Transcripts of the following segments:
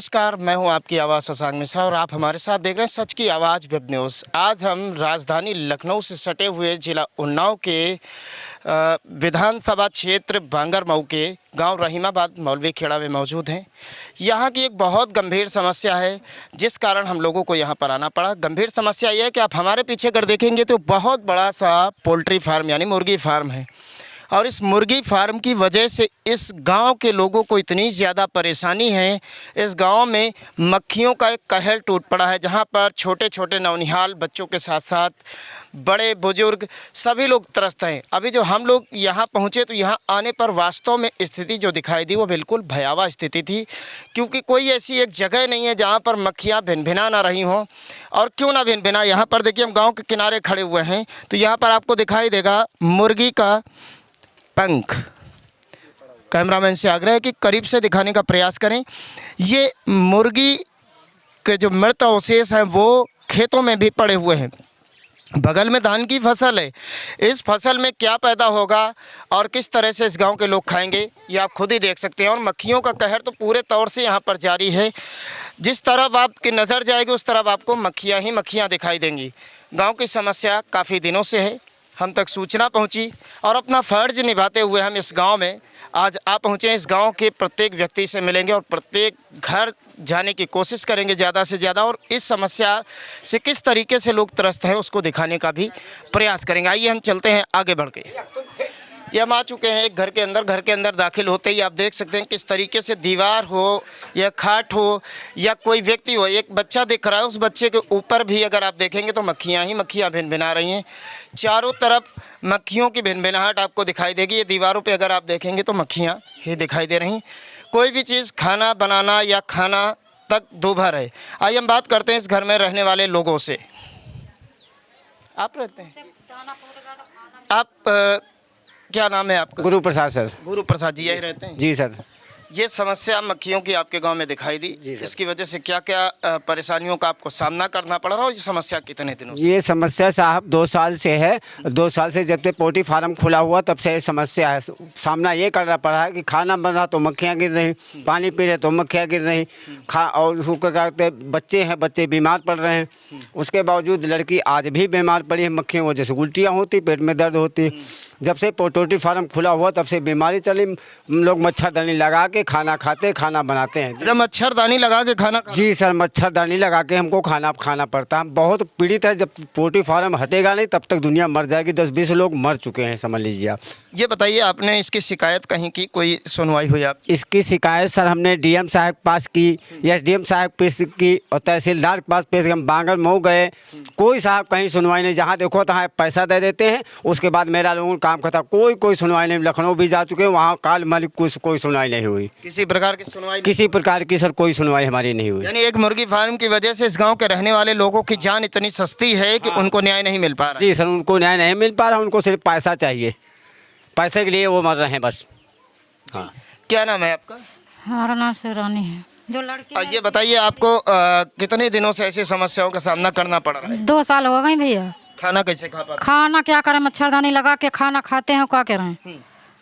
नमस्कार, मैं हूं आपकी आवाज़ शशांक मिश्रा और आप हमारे साथ देख रहे हैं सच की आवाज़ वेब न्यूज़। आज हम राजधानी लखनऊ से सटे हुए जिला उन्नाव के विधानसभा क्षेत्र बांगरमऊ के गांव रहीमाबाद मौलवी खेड़ा में मौजूद हैं। यहां की एक बहुत गंभीर समस्या है जिस कारण हम लोगों को यहां पर आना पड़ा। गंभीर समस्या यह है कि आप हमारे पीछे अगर देखेंगे तो बहुत बड़ा सा पोल्ट्री फार्म यानी मुर्गी फार्म है और इस मुर्गी फार्म की वजह से इस गांव के लोगों को इतनी ज़्यादा परेशानी है। इस गांव में मक्खियों का एक कहर टूट पड़ा है जहां पर छोटे छोटे नौनिहाल बच्चों के साथ साथ बड़े बुजुर्ग सभी लोग त्रस्त हैं। अभी जो हम लोग यहां पहुंचे तो यहां आने पर वास्तव में स्थिति जो दिखाई दी वो बिल्कुल भयावह स्थिति थी, क्योंकि कोई ऐसी एक जगह नहीं है जहां पर मक्खियां भिनभिना ना रही हों। और क्यों ना भिनभिना, यहाँ पर देखिए हम गाँव के किनारे खड़े हुए हैं तो यहाँ पर आपको दिखाई देगा मुर्गी का पंख। कैमरामैन से आग्रह है कि करीब से दिखाने का प्रयास करें। ये मुर्गी के जो मृत अवशेष हैं वो खेतों में भी पड़े हुए हैं। बगल में धान की फसल है, इस फसल में क्या पैदा होगा और किस तरह से इस गांव के लोग खाएंगे ये आप खुद ही देख सकते हैं। और मक्खियों का कहर तो पूरे तौर से यहाँ पर जारी है। जिस तरफ आपकी नज़र जाएगी उस तरफ आपको मक्खियाँ ही मक्खियाँ दिखाई देंगी। गाँव की समस्या काफ़ी दिनों से है, हम तक सूचना पहुंची और अपना फ़र्ज निभाते हुए हम इस गांव में आज आ पहुँचे। इस गांव के प्रत्येक व्यक्ति से मिलेंगे और प्रत्येक घर जाने की कोशिश करेंगे ज़्यादा से ज़्यादा और इस समस्या से किस तरीके से लोग त्रस्त हैं उसको दिखाने का भी प्रयास करेंगे। आइए हम चलते हैं आगे बढ़ के। ये हम आ चुके हैं एक घर के अंदर दाखिल होते ही आप देख सकते हैं किस तरीके से दीवार हो या खाट हो या कोई व्यक्ति हो, एक बच्चा दिख रहा है, उस बच्चे के ऊपर भी अगर आप देखेंगे तो मक्खियाँ ही मक्खियाँ भिनभिना रही हैं। चारों तरफ मक्खियों की भिनभिनाहट आपको दिखाई देगी। ये दीवारों पे अगर आप देखेंगे तो मक्खियाँ ही दिखाई दे रही। कोई भी चीज़ खाना बनाना या खाना तक दूभर है। आइए हम बात करते हैं इस घर में रहने वाले लोगों से। आप रहते हैं, आप क्या नाम है आपका? गुरु प्रसाद सर। गुरु प्रसाद जी यही रहते हैं? जी सर। ये समस्या मक्खियों की आपके गांव में दिखाई दी, इसकी वजह से क्या क्या परेशानियों का आपको सामना करना पड़ रहा है और ये समस्या कितने दिनों से? ये समस्या साहब 2 साल से है। 2 साल से जब से पोल्ट्री फार्म खुला हुआ तब से ये समस्या है। सामना ये करना पड़ा है कि खाना बन रहा तो मक्खियाँ गिर रही, पानी पी रहे तो मक्खियाँ गिर रही, और उसको क्या कहते हैं, बच्चे हैं, बच्चे बीमार पड़ रहे हैं। उसके बावजूद लड़की आज भी बीमार पड़ी है मक्खियों वजह से। उल्टियाँ होती, पेट में दर्द होती। जब से पोल्ट्री फार्म खुला हुआ तब से बीमारी चली। हम लोग मच्छरदानी लगा के खाना खाते, खाना बनाते हैं। जब मच्छरदानी लगा के खाना? जी सर, मच्छरदानी लगा के हमको खाना खाना पड़ता है। बहुत पीड़ित है। जब पोल्ट्री फार्म हटेगा नहीं तब तक दुनिया मर जाएगी। 10-20 लोग मर चुके हैं, समझ लीजिए आप। ये बताइए, आपने इसकी शिकायत कहीं की, कोई सुनवाई हुई आप? इसकी शिकायत सर हमने डीएम साहब के पास की, एसडीएम साहब के पास की और तहसीलदार के पास पेश। हम बांगरमऊ गए, कोई साहब कहीं सुनवाई नहीं। जहाँ देखो तहाँ पैसा दे देते हैं, उसके बाद मेरा लोगों का काम खत्म। कोई सुनवाई नहीं। लखनऊ भी जा चुके हैं, वहाँ काल मलिक कोई सुनवाई नहीं हुई। किसी प्रकार की सुनवाई? किसी प्रकार की सर कोई सुनवाई हमारी नहीं हुई। यानी एक मुर्गी फार्म की वजह से इस गांव के रहने वाले लोगों की जान इतनी सस्ती है कि उनको न्याय नहीं मिल पा रहा? जी सर, उनको न्याय नहीं मिल पा रहा। उनको सिर्फ पैसा चाहिए, पैसे के लिए वो मर रहे हैं बस। हाँ। क्या नाम है आपका? हमारा नाम शिवरानी है। जो लड़की ये बताइए, आपको कितने दिनों से ऐसी समस्याओं का सामना करना पड़ रहा है? 2 साल हो गए भैया। खाना कैसे खा पाते? खाना क्या करें, मच्छरदानी लगा के खाना खाते हैं, क्या करें।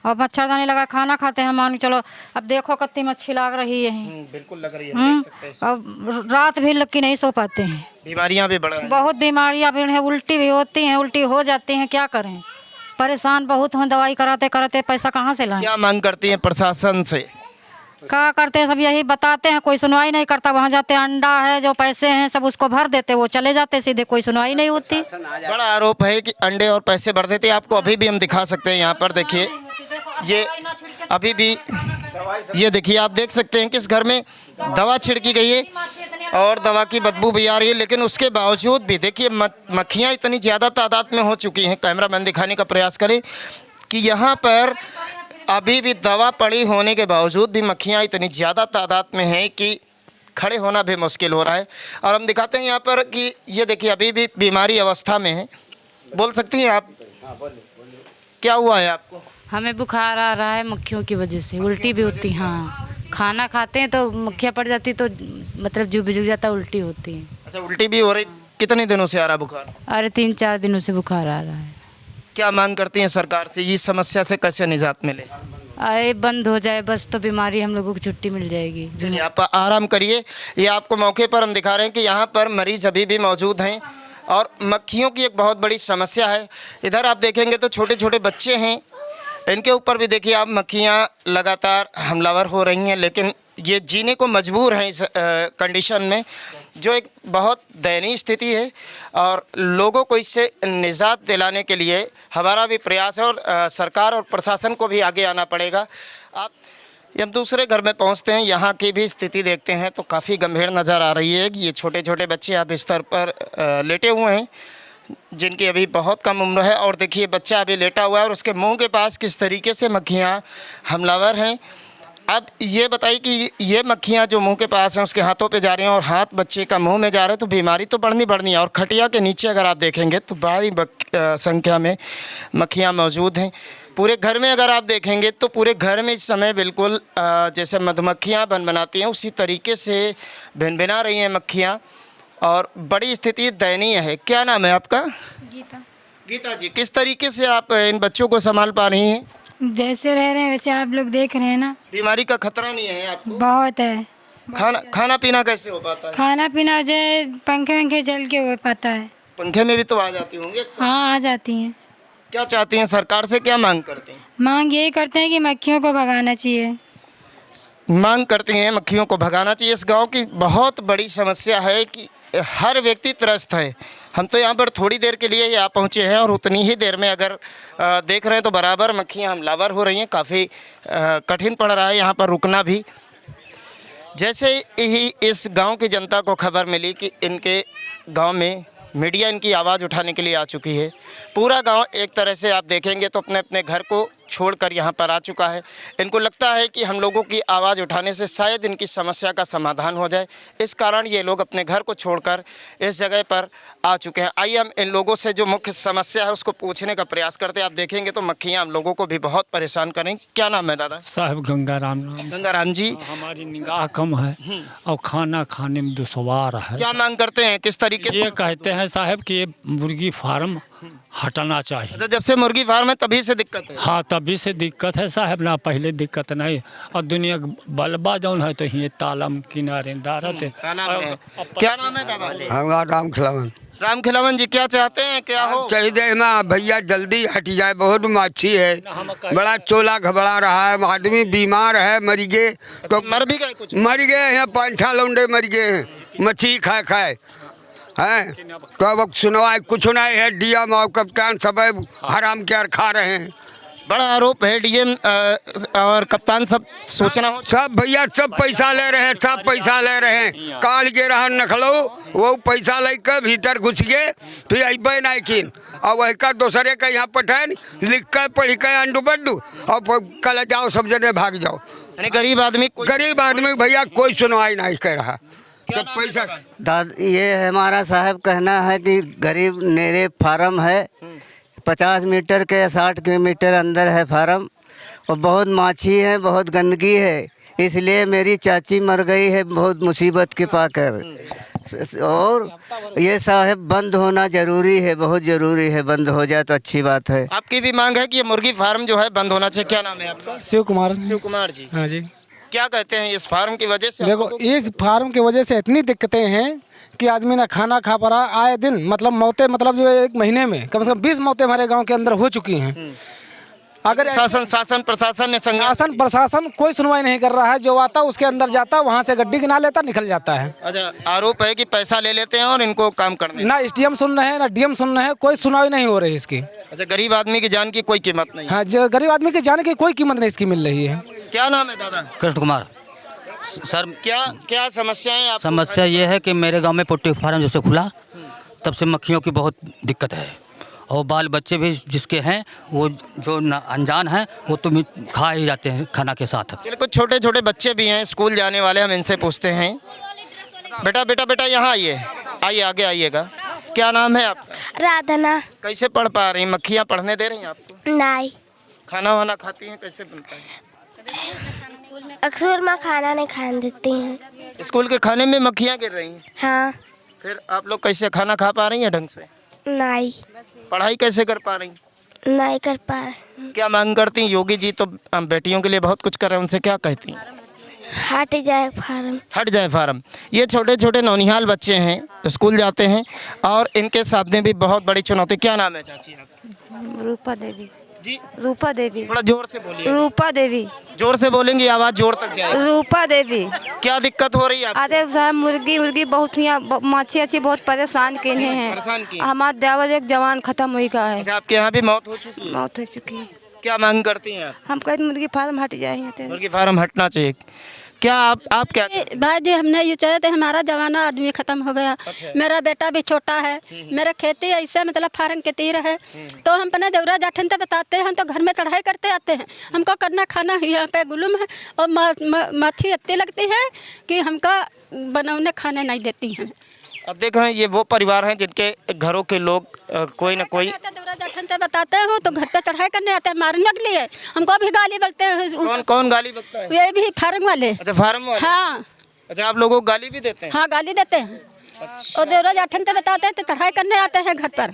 और मच्छरदानी लगा खाना खाते हैं, मान के चलो। अब देखो कितनी मच्छी लग रही है। बिल्कुल लग रही है, देख सकते हैं। अब रात भी लग के नहीं सो पाते हैं। बीमारियां भी बढ़ रही हैं। बहुत बीमारियां भी हैं, उल्टी भी होती हैं, उल्टी हो जाती हैं, क्या करें। परेशान बहुत हैं, दवाई कराते कराते पैसा कहाँ से लाएं। क्या मांग करती हैं प्रशासन से? क्या करते हैं, सब यही बताते हैं, कोई सुनवाई नहीं करता। वहाँ जाते अंडा है, जो पैसे हैं सब उसको भर देते, वो चले जाते सीधे, कोई सुनवाई नहीं होती। बड़ा आरोप है कि अंडे और पैसे भर देते हैं। आपको अभी भी हम दिखा सकते हैं, यहाँ पर देखिए, ये अभी भी ये देखिए, आप देख सकते हैं कि इस घर में दवा छिड़की गई है और दवा की बदबू भी आ रही है, लेकिन उसके बावजूद भी देखिए मक्खियाँ इतनी ज़्यादा तादाद में हो चुकी हैं। कैमरामैन दिखाने का प्रयास करें कि यहाँ पर अभी भी दवा पड़ी होने के बावजूद भी मक्खियाँ इतनी ज़्यादा तादाद में हैं कि खड़े होना भी मुश्किल हो रहा है। और हम दिखाते हैं यहाँ पर कि ये देखिए अभी भी बीमारी अवस्था में है। बोल सकती हैं आप? क्या हुआ है आपको? हमें बुखार आ रहा है मक्खियों की वजह से, उल्टी भी होती। हाँ, खाना खाते हैं तो मक्खियाँ पड़ जाती तो मतलब जुग जुग जाता, उल्टी होती है। अच्छा, उल्टी भी हो रही? कितने दिनों से आ रहा बुखार? अरे 3-4 दिनों से बुखार आ रहा है। क्या मांग करती हैं सरकार से, इस समस्या से कैसे निजात मिले? आए बंद हो जाए बस, तो बीमारी हम लोगों को छुट्टी मिल जाएगी। चलिए आप आराम करिए। ये आपको मौके पर हम दिखा रहे हैं कि यहाँ पर मरीज अभी भी मौजूद हैं और मक्खियों की एक बहुत बड़ी समस्या है। इधर आप देखेंगे तो छोटे छोटे बच्चे हैं, इनके ऊपर भी देखिए आप मक्खियाँ लगातार हमलावर हो रही हैं, लेकिन ये जीने को मजबूर हैं इस कंडीशन में, जो एक बहुत दयनीय स्थिति है। और लोगों को इससे निजात दिलाने के लिए हमारा भी प्रयास है और सरकार और प्रशासन को भी आगे आना पड़ेगा। आप हम दूसरे घर में पहुंचते हैं, यहाँ की भी स्थिति देखते हैं तो काफ़ी गंभीर नज़र आ रही है कि ये छोटे छोटे बच्चे आप बिस्तर पर लेटे हुए हैं, जिनकी अभी बहुत कम उम्र है। और देखिए बच्चा अभी लेटा हुआ है और उसके मुंह के पास किस तरीके से मक्खियाँ हमलावर हैं। अब ये बताइए कि ये मक्खियाँ जो मुंह के पास हैं उसके हाथों पे जा रही हैं और हाथ बच्चे का मुंह में जा रहा है, तो बीमारी तो बढ़नी है। और खटिया के नीचे अगर आप देखेंगे तो बड़ी संख्या में मक्खियाँ मौजूद हैं। पूरे घर में अगर आप देखेंगे तो पूरे घर में इस समय बिल्कुल जैसे मधुमक्खियाँ बनाती हैं उसी तरीके से भिनभिना रही हैं मक्खियाँ और बड़ी स्थिति दयनीय है। क्या नाम है आपका? गीता जी, किस तरीके से आप इन बच्चों को संभाल पा रही हैं? जैसे रह रहे हैं वैसे आप लोग देख रहे हैं ना। बीमारी का खतरा नहीं है आपको? बहुत है। खाना पीना कैसे हो पाता है? खाना पीना जो है पंखे वंखे चल के हो पाता है। पंखे में भी तो आ जाती होंगी अक्सर? हाँ, आ जाती हैं। क्या चाहती हैं, सरकार से क्या मांग करते हैं? मांग यही करते हैं कि मक्खियों को भगाना चाहिए। मांग करती हैं मक्खियों को भगाना चाहिए। इस गांव की बहुत बड़ी समस्या है कि हर व्यक्ति त्रस्त है। हम तो यहाँ पर थोड़ी देर के लिए यहाँ पहुँचे हैं और उतनी ही देर में अगर देख रहे हैं तो बराबर मक्खियाँ हमलावर हो रही हैं। काफ़ी कठिन पड़ रहा है यहाँ पर रुकना भी। जैसे ही इस गांव की जनता को खबर मिली कि इनके गांव में मीडिया इनकी आवाज़ उठाने के लिए आ चुकी है, पूरा गांव एक तरह से आप देखेंगे तो अपने अपने घर को छोड़कर यहाँ पर आ चुका है। इनको लगता है कि हम लोगों की आवाज़ उठाने से शायद इनकी समस्या का समाधान हो जाए, इस कारण ये लोग अपने घर को छोड़कर इस जगह पर आ चुके हैं। आइए हम इन लोगों से जो मुख्य समस्या है उसको पूछने का प्रयास करते हैं। आप देखेंगे तो मक्खियाँ हम लोगों को भी बहुत परेशान करें। क्या नाम है दादा? साहब गंगाराम नाम। गंगाराम जी, हमारी निगाह कम है और खाना खाने में दुश्वार है। क्या मांग करते हैं, किस तरीके से? ये कहते हैं साहब कि ये मुर्गी फार्म हटाना चाहिए। अच्छा, जब से मुर्गी फार्म है तभी से दिक्कत है? हाँ, तभी से दिक्कत है साहब, ना पहले दिक्कत नहीं। और दुनिया बलबा जौन है तो ये तालम किनारे डारत है। क्या नाम है दादा? हमारा राम खिलावन। राम खिलावन जी, क्या चाहते हैं, क्या हो? चाहिए ना भैया, जल्दी हट जाए। बहुत माछी है, बड़ा चोला घबरा रहा है, आदमी बीमार है, मर गए तो मर भी गए, कुछ मर गए हैं। 5-6 लौंडे मर गए हैं मछली खा खाए हैं। तो अब सुनवाई कुछ नहीं है। डीएम और कप्तान सब हराम के खा रहे हैं। बड़ा आरोप है डीएम और कप्तान सब सोचना हो। सब भैया सब पैसा ले रहे हैं, सब पैसा ले रहे हैं। काल के रहा नखलो वो पैसा लेकर भीतर घुस गए, फिर अबे नहीं किन और वही का दूसरे का यहाँ पठान लिख कर पढ़ कर अंडू बड्डू और कल जाओ सब जने भाग जाओ। यानी गरीब आदमी भैया कोई सुनवाई नहीं कर रहा। सब पैसा ये हमारा साहब कहना है कि गरीब नेरे फार्म है, 50 मीटर के 60 मीटर अंदर है फार्म और बहुत माछी है, बहुत गंदगी है, इसलिए मेरी चाची मर गई है बहुत मुसीबत के पाकर। और ये साहब बंद होना ज़रूरी है, बहुत ज़रूरी है। बंद हो जाए तो अच्छी बात है। आपकी भी मांग है कि ये मुर्गी फार्म जो है बंद होना चाहिए। क्या नाम है आपका? शिव कुमार। शिव कुमार जी, हाँ जी। क्या कहते हैं इस फार्म की वजह से? देखो, इस फार्म की वजह से इतनी दिक्कतें हैं कि आदमी ना खाना खा पा रहा। आए दिन मतलब मौतें, मतलब जो 1 महीने में कम से कम 20 मौतें हमारे गांव के अंदर हो चुकी हैं। अगर शासन प्रशासन कोई सुनवाई नहीं कर रहा है। जो आता उसके अंदर जाता, वहाँ से गड्डी गिना लेता, निकल जाता है। अच्छा, आरोप है कि पैसा ले लेते हैं और इनको काम करने। ना एसडीएम सुन रहे हैं, ना डीएम सुन रहे हैं, कोई सुनवाई नहीं हो रही इसकी। अच्छा, गरीब आदमी की जान की कोई कीमत नहीं? हाँ, जो गरीब आदमी की जान की कोई कीमत नहीं इसकी मिल रही है। क्या नाम है दादा? कृष्ण कुमार। सर, क्या समस्याएं? समस्या ये है कि मेरे गांव में पोल्ट्री फार्म जैसे खुला तब से मक्खियों की बहुत दिक्कत है और बाल बच्चे भी जिसके हैं वो जो अनजान हैं वो तो खा ही जाते हैं खाना के साथ। कुछ छोटे छोटे बच्चे भी हैं स्कूल जाने वाले, हम इनसे पूछते हैं। बेटा यहाँ आइए आगे आइएगा। क्या नाम है आपका? राधना। कैसे पढ़ पा रही? मक्खियाँ पढ़ने दे रही हैं आपको? नहीं। खाना वाना खाती हैं? कैसे बनता है? अक्सर माँ खाना नहीं खाने देती हैं। स्कूल के खाने में मक्खियाँ गिर रही हैं? हाँ। फिर आप लोग कैसे खाना खा पा रही हैं ढंग से? नहीं। पढ़ाई कैसे कर पा रही? नहीं कर पा रहे। क्या मांग करती हैं? योगी जी तो बेटियों के लिए बहुत कुछ कर रहे हैं, उनसे क्या कहती हैं? हट जाए फार्म। हट जाए फार्म। ये छोटे छोटे नौनिहाल बच्चे हैं, स्कूल जाते हैं और इनके सामने भी बहुत बड़ी चुनौती। क्या नाम है चाची आपका? रूपा देवी। जी, रूपा देवी। थोड़ा जोर से बोलिए। रूपा देवी। जोर से बोलेंगी, आवाज़ जोर तक जाए। रूपा देवी। क्या दिक्कत हो रही है आपको? अरे साहब मुर्गी बहुत यहाँ मच्छी अच्छी बहुत परेशान किए हैं। परेशान किए। हमारा देवर एक जवान खत्म हुई का है। अच्छा, आपके यहाँ भी मौत हो चुकी है? मौत हो चुकी है। क्या मांग करती हैं आप? हम कहते मुर्गी फार्म हट जाए यहाँ से। मुर्गी फार्म हटना चाहिए। क्या आप क्या चाहते हैं? भाई जी हमने ये चाहे थे, हमारा जवाना आदमी खत्म हो गया। अच्छा। मेरा बेटा भी छोटा है। मेरा खेती ऐसे मतलब फार्म के तीर है। तो हम अपने देवरा जाठन से बताते हैं, हम तो घर में चढ़ाई करते आते हैं। हमको करना खाना यहाँ पे गुलुम है और मच्छी इतनी लगती है कि हमको बनौने खाने नहीं देती हैं। अब देख रहे हैं ये वो परिवार हैं जिनके घरों के लोग कोई ना कोई देवरा जाठन से बताते हैं तो घर पे चढ़ाई करने आते हैं मारने के लिए। हमको भी गाली बकते हैं। कौन कौन गाली बकता है? ये भी फार्म वाले। अच्छा, फार्म वाले। हाँ। अच्छा, आप लोगों को गाली भी देते हैं? हाँ, गाली देते हैं। और देवरा जाठन से बताते हैं तो चढ़ाई करने आते हैं घर पर।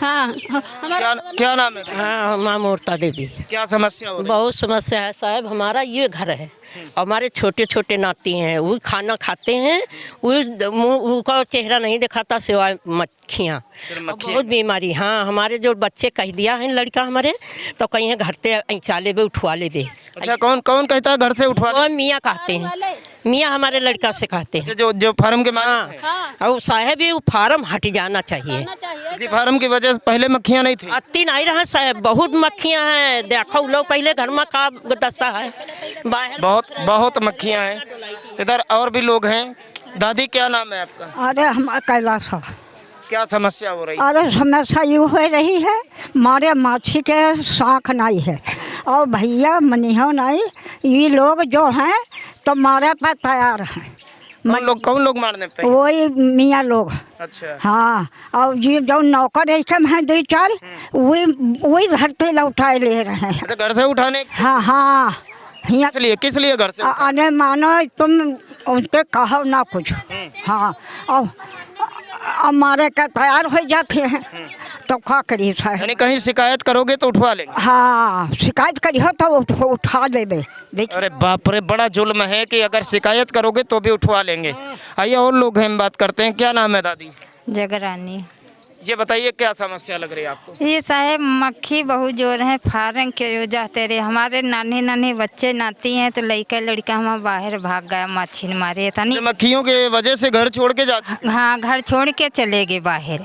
हाँ, हमारा क्या नाम है? हाँ, माँ मूर्ता देवी। क्या समस्या हो रही है? बहुत समस्या है साहब। हमारा ये घर है, हमारे छोटे छोटे नाती हैं, वो खाना खाते हैं, उनका चेहरा नहीं दिखाता सिवाय मक्खियाँ। बहुत बीमारी। हाँ, हमारे जो बच्चे कह दिया है लड़का हमारे तो कहीं है घर से ऐसा ले बे उठवा ले बे। अच्छा, कौन कौन कहता है घर से उठवा? वो मियाँ कहते हैं, मियाँ हमारे लड़का से कहते हैं। जो फार्म के मालिक हैं। और साहब ये फार्म हट जाना चाहिए। इसी फार्म की वजह से पहले मक्खियाँ नहीं थी? अति नहीं रहा साहब, बहुत मक्खियाँ हैं। देखो लोग पहले घर में का दशा है, बाहर बहुत मक्खियाँ हैं। इधर और भी लोग हैं। दादी क्या नाम है आपका? अरे हम कैलाश। क्या समस्या हो रही है? अरे समस्या यूँ हो रही है, मारे माछी के शाख नहीं है और भैया मनिहो नहीं, ये लोग जो हैं तो मारे पर तैयार हैं। कौन लोग मारने पे? वही मियाँ लोग। अच्छा। हाँ, और ये जो नौकर ऐसे हैं दो चार, वही धरती लौटाए ले रहे हैं। अच्छा, घर से उठाने? हाँ हाँ। किस लिए घर से? अरे मानो तुम उनसे कहो ना कुछ। हाँ, और हमारे का तैयार हो जाते हैं तो क्या करिए साहब? यानी कहीं शिकायत करोगे तो उठवा लेंगे? हाँ, शिकायत करिए तो उठा देंगे। अरे बाप रे, बड़ा जुल्म है कि अगर शिकायत करोगे तो भी उठवा लेंगे। आइए और लोग हैं, हम बात करते हैं। क्या नाम है दादी? जगरानी। ये बताइए क्या समस्या लग रही है आपको? ये साहब मक्खी बहुत जोर है फार्म के हो जाते रहे। हमारे नाने नाने बच्चे नाती हैं तो लड़का लड़का हम बाहर भाग गया, मच्छी ने मारे था नहीं। मक्खियों के वजह से घर छोड़ के जाते? हाँ, घर छोड़ के चले गए बाहर।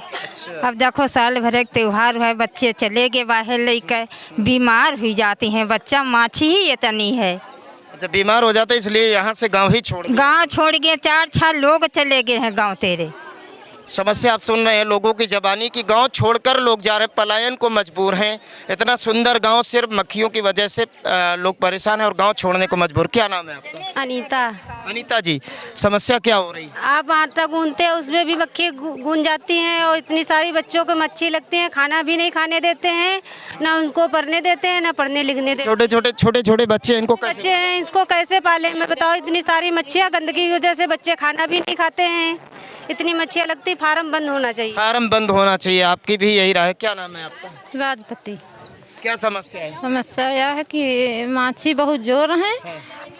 अब देखो साल भर एक त्योहार है, बच्चे चले गए बाहर, लेकर बीमार हुई जाती हैं। बच्चा माछी ही इतनी है। अच्छा, बीमार हो जाते इसलिए यहाँ से गाँव ही छोड़? गाँव छोड़ गए, 4-6 लोग चले गए हैं गाँव तेरे। समस्या आप सुन रहे हैं लोगों की ज़बानी की। गांव छोड़कर लोग जा रहे, पलायन को मजबूर हैं। इतना सुंदर गांव सिर्फ मक्खियों की वजह से लोग परेशान हैं और गांव छोड़ने को मजबूर। क्या नाम है आपका? अनीता। अनीता जी, समस्या क्या हो रही है? आप आटा गूंदते हैं, उसमें भी मक्खी गूंज जाती हैं और इतनी सारी बच्चों को मच्छी लगती हैं। खाना भी नहीं खाने देते हैं, ना उनको पढ़ने देते हैं, ना पढ़ने लिखने देते। छोटे छोटे बच्चे, इनको बच्चे हैं, इसको कैसे पाले? मैं बताओ, इतनी सारी मच्छियाँ, गंदगी की वजह से बच्चे खाना भी नहीं खाते हैं। इतनी मच्छियाँ लगती, फार्म बंद होना चाहिए। फार्म बंद होना चाहिए, आपकी भी यही राय है। क्या नाम है आपका? राजपति। क्या समस्या है? समस्या यह है कि माछी बहुत जोर है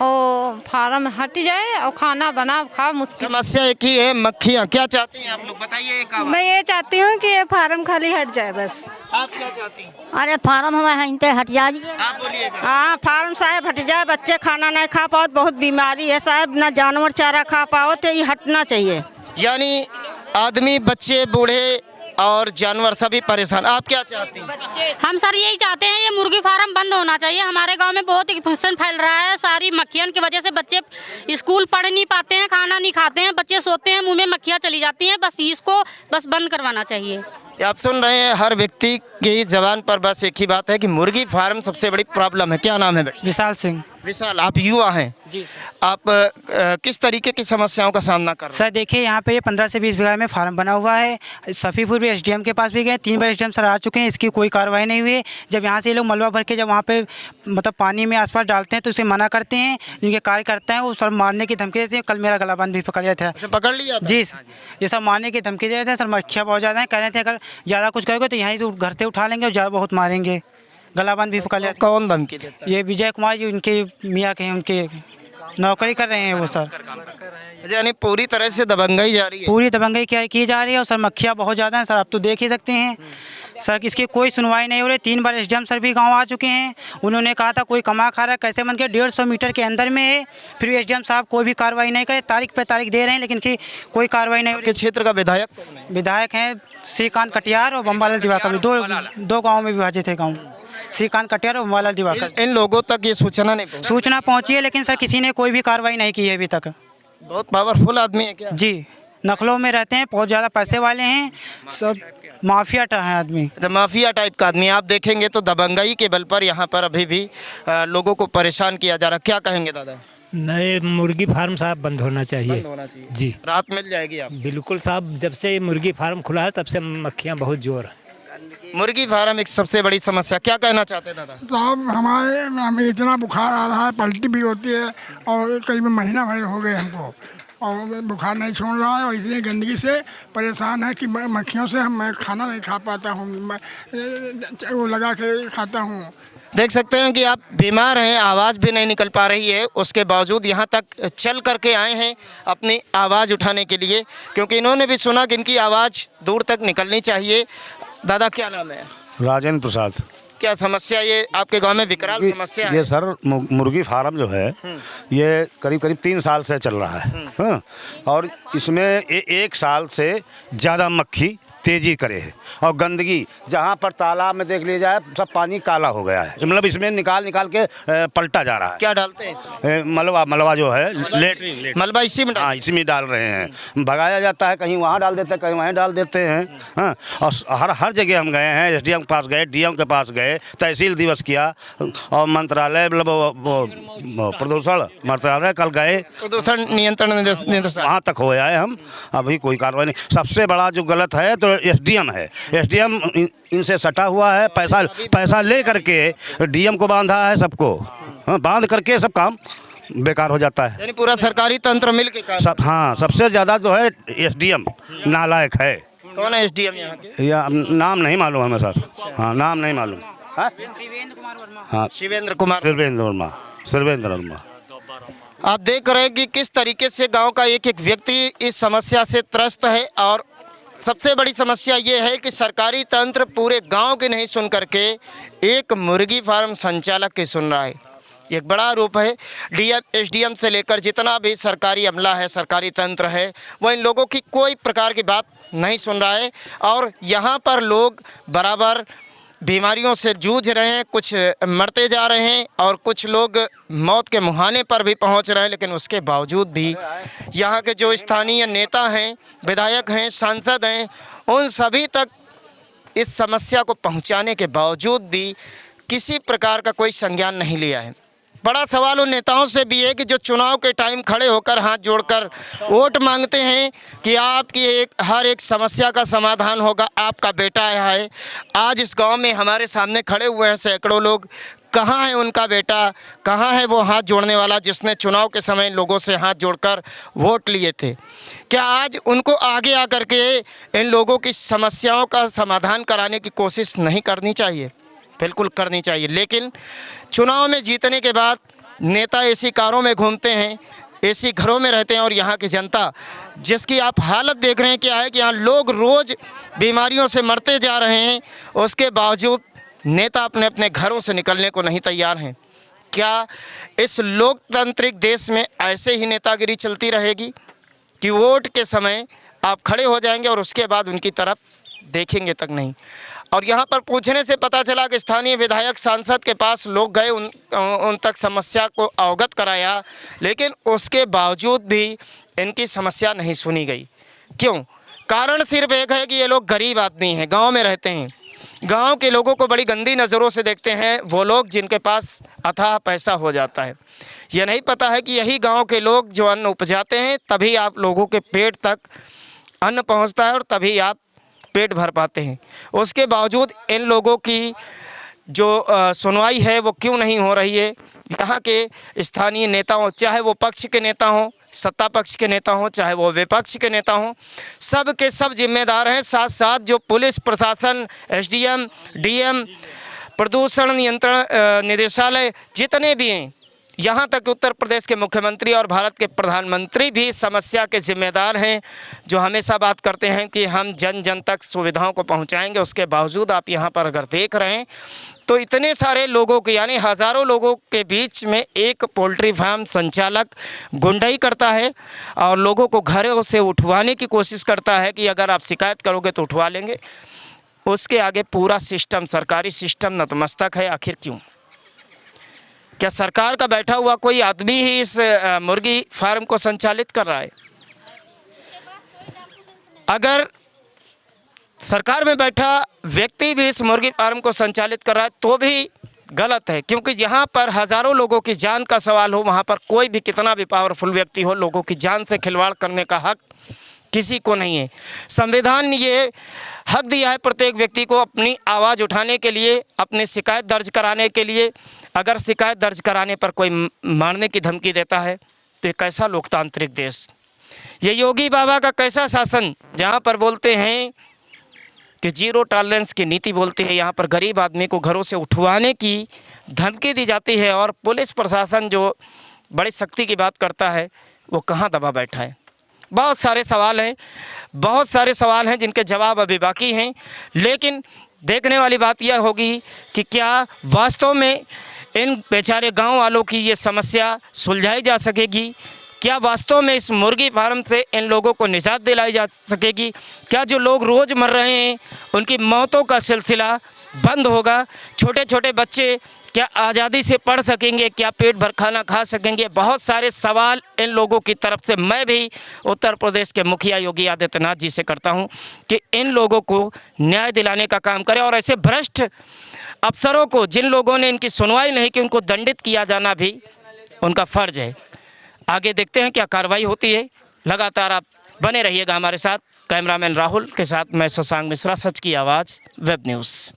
और फार्म हट जाए और खाना बना खा मुश्किल। समस्या एक ही है, मक्खियाँ। क्या चाहती हैं आप लोग, बताइए एक आवाज़। मैं ये चाहती हूँ कि ये फार्म खाली हट जाए बस। आप क्या चाहती हैं? अरे फार्म हमारे हट जाइए। आप बोलिएगा। हाँ, फार्म साहब हट जाए, बच्चे खाना नहीं खा पाओ, बहुत बीमारी है साहब, ना जानवर चारा खा पाओ, तो ये हटना चाहिए। यानी आदमी, बच्चे, बूढ़े और जानवर सभी परेशान। आप क्या चाहती हैं? हम सर यही चाहते हैं, ये मुर्गी फार्म बंद होना चाहिए। हमारे गांव में बहुत इन्फेक्शन फैल रहा है, सारी मक्खियों की वजह से बच्चे स्कूल पढ़ नहीं पाते हैं, खाना नहीं खाते हैं, बच्चे सोते हैं, मुंह में मक्खियाँ चली जाती हैं। बस इसको बंद करवाना चाहिए। आप सुन रहे हैं, हर व्यक्ति की जबान पर बस एक ही बात है कि मुर्गी फार्म सबसे बड़ी प्रॉब्लम है। क्या नाम है बेटा? विशाल सिंह। विशाल, आप युवा हैं जी सर। आप किस तरीके की समस्याओं का सामना कर रहे हैं? सर देखिए, यहाँ पे 15 से 20 बीघा में फार्म बना हुआ है। सफ़ीपुर भी एसडीएम के पास भी गए, 3 बार एसडीएम सर आ चुके हैं, इसकी कोई कार्रवाई नहीं हुई है। जब यहाँ से ये लोग मलबा भर के जब वहाँ पे मतलब पानी में आसपास डालते हैं तो उसे मना करते हैं। जिनके कार्यकर्ता हैं वो सर मारने की धमकी देते हैं। कल मेरा गलाबंद भी पकड़ लिया था। पकड़ लिया था? जी सर, ये सब मारने की धमकी दे रहे थे सर। मक्खियाँ बहुत ज़्यादा हैं, कह रहे थे अगर ज़्यादा कुछ करोगे तो यहीं से घर से उठा लेंगे और ज़्यादा बहुत मारेंगे, गला बंद भी पकड़ लिया। कौन धमकी देता है? ये विजय कुमार जी उनके मियाँ के हैं, उनके नौकरी कर रहे हैं वो सर। यानी पूरी तरह से दबंगई जारी है। पूरी दबंगई की जा रही है और सर मक्खियाँ बहुत ज़्यादा हैं सर, आप तो देख ही सकते हैं सर। इसकी कोई सुनवाई नहीं हो रही। 3 बार एसडीएम सर भी गांव आ चुके हैं, उन्होंने कहा था कोई कमा खा रहा है, कैसे मन के 150 मीटर के अंदर में है, फिर भी एसडीएम साहब कोई भी कार्रवाई नहीं करे। तारीख पे तारीख दे रहे हैं लेकिन कोई कार्रवाई नहीं हो रही। क्षेत्र का विधायक विधायक हैं श्रीकांत कटियार और बम्बालाल दिवाकर, दो गाँव में विभाजित है गाँव, श्रीकांत कटियार और बम्बालाल दिवाकर। इन लोगों तक ये सूचना नहीं पहुंची? सूचना पहुंची है लेकिन सर किसी ने कोई भी कार्रवाई नहीं की है अभी तक। बहुत पावरफुल आदमी है क्या? जी, नखलों में रहते हैं, बहुत ज़्यादा पैसे वाले हैं, सब माफिया है आदमी। अच्छा, माफिया टाइप का आदमी। आप देखेंगे तो दबंगई के बल पर यहाँ पर अभी भी लोगों को परेशान किया जा रहा। क्या कहेंगे दादा? नए मुर्गी फार्म साहब बंद होना चाहिए। बंद होना चाहिए जी। रात मिल जाएगी आप? बिल्कुल साहब, जब से मुर्गी फार्म खुला है तब से मक्खियाँ बहुत जोर है। मुर्गी फार्म एक सबसे बड़ी समस्या। क्या कहना चाहते हैं दादा? साहब हमें इतना बुखार आ रहा है, पलटी भी होती है और करीब महीना भर हो गए हमको और बुखार नहीं छोड़ रहा है और इतनी गंदगी से परेशान है कि मक्खियों से मैं खाना नहीं खा पाता हूँ, मैं वो लगा के खाता हूँ। देख सकते हैं कि आप बीमार हैं, आवाज़ भी नहीं निकल पा रही है, उसके बावजूद यहाँ तक चल करके आए हैं अपनी आवाज़ उठाने के लिए, क्योंकि इन्होंने भी सुना कि इनकी आवाज़ दूर तक निकलनी चाहिए। दादा क्या नाम है? राजेंद्र प्रसाद। क्या समस्या ये आपके गांव में विकराल समस्या है? ये सर मुर्गी फार्म जो है ये करीब 3 साल से चल रहा है। हाँ, और इसमें एक साल से ज़्यादा मक्खी तेजी करे है और गंदगी, जहाँ पर तालाब में देख लिया जाए सब पानी काला हो गया है, मतलब इसमें निकाल के पलटा जा रहा है। क्या डालते हैं इसमें? मलबा जो है लेट मलबा इसी में? हाँ, इसी में डाल रहे हैं। भगाया जाता है, कहीं वहाँ डाल देते हैं, कहीं वहीं डाल देते हैं। हाँ, और हर जगह हम गए हैं, एसडीएम के पास गए, डीएम के पास गए, तहसील दिवस किया और मंत्रालय मतलब प्रदूषण मंत्रालय कल गए, प्रदूषण नियंत्रण निदेशालय वहाँ तक हो आए हम, अभी कोई कार्रवाई नहीं। सबसे बड़ा जो गलत है तो एसडीएम है, एसडीएम इनसे सटा हुआ है, पैसा ले करके डीएम को बांधा है सबको। हाँ, बांध करके सब काम बेकार हो जाता है। यानी पूरा सरकारी तंत्र मिल के काम। हाँ, सबसे ज़्यादा जो है एसडीएम नालायक है। कौन है एसडीएम यहाँ के? या नाम नहीं मालूम हमें सर। हाँ, नाम नहीं मालूम। हाँ, शिवेंद्र कुमार, शिवेंद्र वर्मा। आप देख रहे हैं कि किस तरीके से गांव का एक एक व्यक्ति इस समस्या से त्रस्त है और सबसे बड़ी समस्या ये है कि सरकारी तंत्र पूरे गांव की नहीं सुन करके एक मुर्गी फार्म संचालक की सुन रहा है। एक बड़ा आरोप है। डीएम एसडीएम से लेकर जितना भी सरकारी अमला है, सरकारी तंत्र है, वह इन लोगों की कोई प्रकार की बात नहीं सुन रहा है और यहाँ पर लोग बराबर बीमारियों से जूझ रहे हैं, कुछ मरते जा रहे हैं और कुछ लोग मौत के मुहाने पर भी पहुंच रहे हैं। लेकिन उसके बावजूद भी यहाँ के जो स्थानीय नेता हैं, विधायक हैं, सांसद हैं, उन सभी तक इस समस्या को पहुंचाने के बावजूद भी किसी प्रकार का कोई संज्ञान नहीं लिया है। बड़ा सवाल उन नेताओं से भी है कि जो चुनाव के टाइम खड़े होकर हाथ जोड़कर वोट मांगते हैं कि आपकी हर एक समस्या का समाधान होगा, आपका बेटा है। आज इस गांव में हमारे सामने खड़े हुए हैं सैकड़ों लोग। कहाँ है उनका बेटा? कहाँ है वो हाथ जोड़ने वाला जिसने चुनाव के समय लोगों से हाथ जोड़कर वोट लिए थे? क्या आज उनको आगे आकर के इन लोगों की समस्याओं का समाधान कराने की कोशिश नहीं करनी चाहिए? बिल्कुल करनी चाहिए। लेकिन चुनाव में जीतने के बाद नेता एसी कारों में घूमते हैं, एसी घरों में रहते हैं और यहाँ की जनता जिसकी आप हालत देख रहे हैं क्या है कि यहाँ लोग रोज़ बीमारियों से मरते जा रहे हैं, उसके बावजूद नेता अपने अपने घरों से निकलने को नहीं तैयार हैं। क्या इस लोकतांत्रिक देश में ऐसे ही नेतागिरी चलती रहेगी कि वोट के समय आप खड़े हो जाएंगे और उसके बाद उनकी तरफ देखेंगे तक नहीं? और यहाँ पर पूछने से पता चला कि स्थानीय विधायक सांसद के पास लोग गए, उन तक समस्या को अवगत कराया, लेकिन उसके बावजूद भी इनकी समस्या नहीं सुनी गई। क्यों? कारण सिर्फ एक है कि ये लोग गरीब आदमी हैं, गांव में रहते हैं, गांव के लोगों को बड़ी गंदी नज़रों से देखते हैं वो लोग जिनके पास अथाह पैसा हो जाता है। ये नहीं पता है कि यही गाँव के लोग जो अन्न उपजाते हैं तभी आप लोगों के पेट तक अन्न पहुँचता है और तभी आप पेट भर पाते हैं। उसके बावजूद इन लोगों की जो सुनवाई है वो क्यों नहीं हो रही है, यहाँ के स्थानीय नेता हों, चाहे वो पक्ष के नेता हों, सत्ता पक्ष के नेता हों, चाहे वो विपक्ष के नेता हों, सब के सब जिम्मेदार हैं। साथ साथ जो पुलिस प्रशासन, एसडीएम, डीएम, प्रदूषण नियंत्रण निदेशालय जितने भी हैं, यहाँ तक उत्तर प्रदेश के मुख्यमंत्री और भारत के प्रधानमंत्री भी समस्या के जिम्मेदार हैं, जो हमेशा बात करते हैं कि हम जन जन तक सुविधाओं को पहुँचाएंगे। उसके बावजूद आप यहाँ पर अगर देख रहे हैं तो इतने सारे लोगों के, यानी हज़ारों लोगों के बीच में एक पोल्ट्री फार्म संचालक गुंडाई करता है और लोगों को घरों से उठवाने की कोशिश करता है कि अगर आप शिकायत करोगे तो उठवा लेंगे। उसके आगे पूरा सिस्टम, सरकारी सिस्टम नतमस्तक है। आखिर क्यों? क्या सरकार का बैठा हुआ कोई आदमी ही इस मुर्गी फार्म को संचालित कर रहा है? अगर सरकार में बैठा व्यक्ति भी इस मुर्गी फार्म को संचालित कर रहा है तो भी गलत है, क्योंकि यहाँ पर हज़ारों लोगों की जान का सवाल हो, वहाँ पर कोई भी कितना भी पावरफुल व्यक्ति हो, लोगों की जान से खिलवाड़ करने का हक किसी को नहीं है। संविधान ने ये हक दिया है प्रत्येक व्यक्ति को अपनी आवाज़ उठाने के लिए, अपनी शिकायत दर्ज कराने के लिए। अगर शिकायत दर्ज कराने पर कोई मारने की धमकी देता है तो ये कैसा लोकतांत्रिक देश, ये योगी बाबा का कैसा शासन, जहाँ पर बोलते हैं कि जीरो टॉलरेंस की नीति बोलते हैं, यहाँ पर गरीब आदमी को घरों से उठवाने की धमकी दी जाती है और पुलिस प्रशासन जो बड़ी सख्ती की बात करता है वो कहाँ दबा बैठा है। बहुत सारे सवाल हैं, बहुत सारे सवाल हैं जिनके जवाब अभी बाकी हैं, लेकिन देखने वाली बात यह होगी कि क्या वास्तव में इन बेचारे गांव वालों की ये समस्या सुलझाई जा सकेगी? क्या वास्तव में इस मुर्गी फार्म से इन लोगों को निजात दिलाई जा सकेगी? क्या जो लोग रोज़ मर रहे हैं उनकी मौतों का सिलसिला बंद होगा? छोटे छोटे बच्चे क्या आज़ादी से पढ़ सकेंगे? क्या पेट भर खाना खा सकेंगे? बहुत सारे सवाल इन लोगों की तरफ से मैं भी उत्तर प्रदेश के मुखिया योगी आदित्यनाथ जी से करता हूं कि इन लोगों को न्याय दिलाने का काम करें और ऐसे भ्रष्ट अफसरों को, जिन लोगों ने इनकी सुनवाई नहीं की, उनको दंडित किया जाना भी उनका फ़र्ज है। आगे देखते हैं क्या कार्रवाई होती है। लगातार आप बने रहिएगा हमारे साथ। कैमरामैन राहुल के साथ मैं शशांक मिश्रा, सच की आवाज़, वेब न्यूज़।